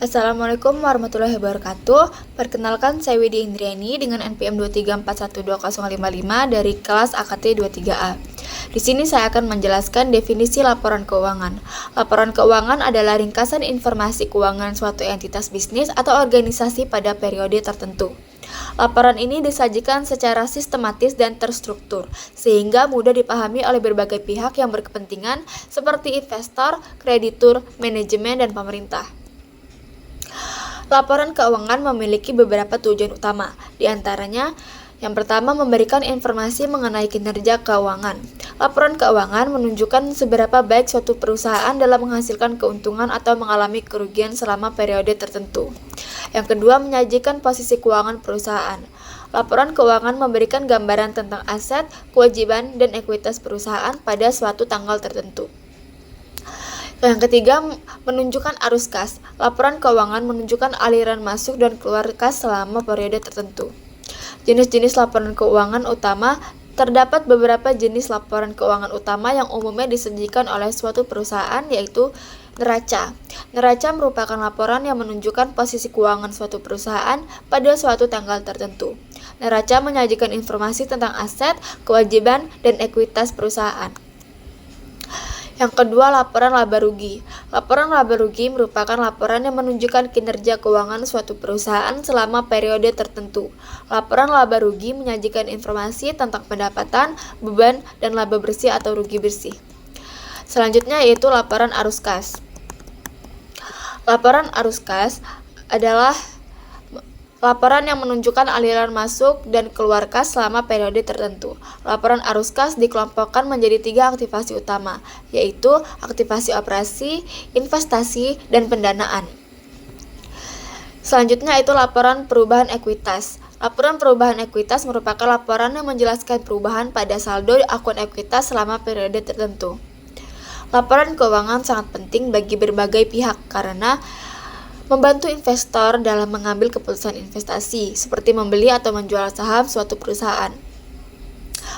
Assalamualaikum warahmatullahi wabarakatuh. Perkenalkan, saya Widi Indriani dengan NPM 234120055 dari kelas AKT 23A. Di sini saya akan menjelaskan definisi laporan keuangan. Laporan keuangan adalah ringkasan informasi keuangan suatu entitas bisnis atau organisasi pada periode tertentu. Laporan ini disajikan secara sistematis dan terstruktur, sehingga mudah dipahami oleh berbagai pihak yang berkepentingan seperti investor, kreditur, manajemen, dan pemerintah. Laporan keuangan memiliki beberapa tujuan utama, di antaranya yang pertama, memberikan informasi mengenai kinerja keuangan. Laporan keuangan menunjukkan seberapa baik suatu perusahaan dalam menghasilkan keuntungan atau mengalami kerugian selama periode tertentu. Yang kedua, menyajikan posisi keuangan perusahaan. Laporan keuangan memberikan gambaran tentang aset, kewajiban, dan ekuitas perusahaan pada suatu tanggal tertentu. Yang ketiga, menunjukkan arus kas. Laporan keuangan menunjukkan aliran masuk dan keluar kas selama periode tertentu. Jenis-jenis laporan keuangan utama. Terdapat beberapa jenis laporan keuangan utama yang umumnya disajikan oleh suatu perusahaan, yaitu neraca. Neraca merupakan laporan yang menunjukkan posisi keuangan suatu perusahaan pada suatu tanggal tertentu. Neraca menyajikan informasi tentang aset, kewajiban, dan ekuitas perusahaan. Yang kedua, laporan laba rugi. Laporan laba rugi merupakan laporan yang menunjukkan kinerja keuangan suatu perusahaan selama periode tertentu. Laporan laba rugi menyajikan informasi tentang pendapatan, beban, dan laba bersih atau rugi bersih. Selanjutnya yaitu laporan arus kas. Laporan arus kas adalah laporan yang menunjukkan aliran masuk dan keluar kas selama periode tertentu. Laporan arus kas dikelompokkan menjadi 3 aktivasi utama, yaitu aktivasi operasi, investasi, dan pendanaan. Selanjutnya itu laporan perubahan ekuitas. Laporan perubahan ekuitas merupakan laporan yang menjelaskan perubahan pada saldo akun ekuitas selama periode tertentu. Laporan keuangan sangat penting bagi berbagai pihak karena membantu investor dalam mengambil keputusan investasi, seperti membeli atau menjual saham suatu perusahaan.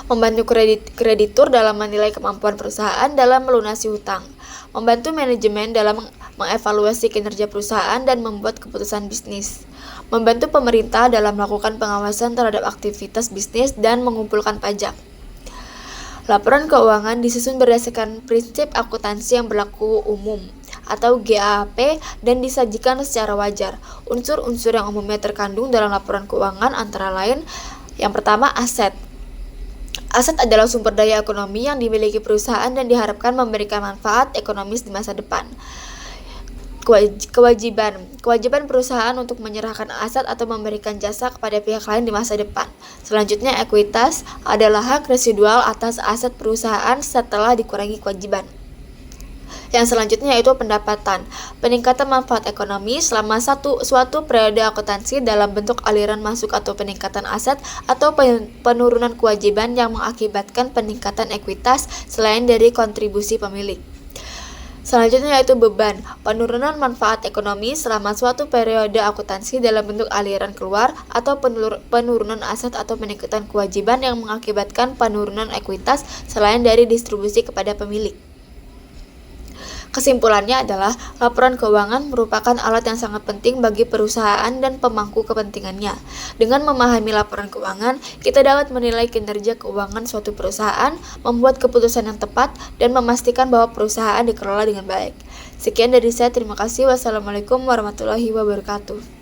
Membantu kreditur dalam menilai kemampuan perusahaan dalam melunasi hutang. Membantu manajemen dalam mengevaluasi kinerja perusahaan dan membuat keputusan bisnis. Membantu pemerintah dalam melakukan pengawasan terhadap aktivitas bisnis dan mengumpulkan pajak. Laporan keuangan disusun berdasarkan prinsip akuntansi yang berlaku umum atau GAAP dan disajikan secara wajar. Unsur-unsur yang umumnya terkandung dalam laporan keuangan antara lain, yang pertama, aset. Aset adalah sumber daya ekonomi yang dimiliki perusahaan dan diharapkan memberikan manfaat ekonomis di masa depan. Kewajiban perusahaan untuk menyerahkan aset atau memberikan jasa kepada pihak lain di masa depan. Selanjutnya, ekuitas adalah hak residual atas aset perusahaan setelah dikurangi kewajiban. Yang selanjutnya yaitu pendapatan. Peningkatan manfaat ekonomi selama suatu periode akuntansi dalam bentuk aliran masuk atau peningkatan aset atau penurunan kewajiban yang mengakibatkan peningkatan ekuitas selain dari kontribusi pemilik. Selanjutnya yaitu beban. Penurunan manfaat ekonomi selama suatu periode akuntansi dalam bentuk aliran keluar atau penurunan aset atau peningkatan kewajiban yang mengakibatkan penurunan ekuitas selain dari distribusi kepada pemilik. Kesimpulannya adalah laporan keuangan merupakan alat yang sangat penting bagi perusahaan dan pemangku kepentingannya. Dengan memahami laporan keuangan, kita dapat menilai kinerja keuangan suatu perusahaan, membuat keputusan yang tepat, dan memastikan bahwa perusahaan dikelola dengan baik. Sekian dari saya, terima kasih. Wassalamualaikum warahmatullahi wabarakatuh.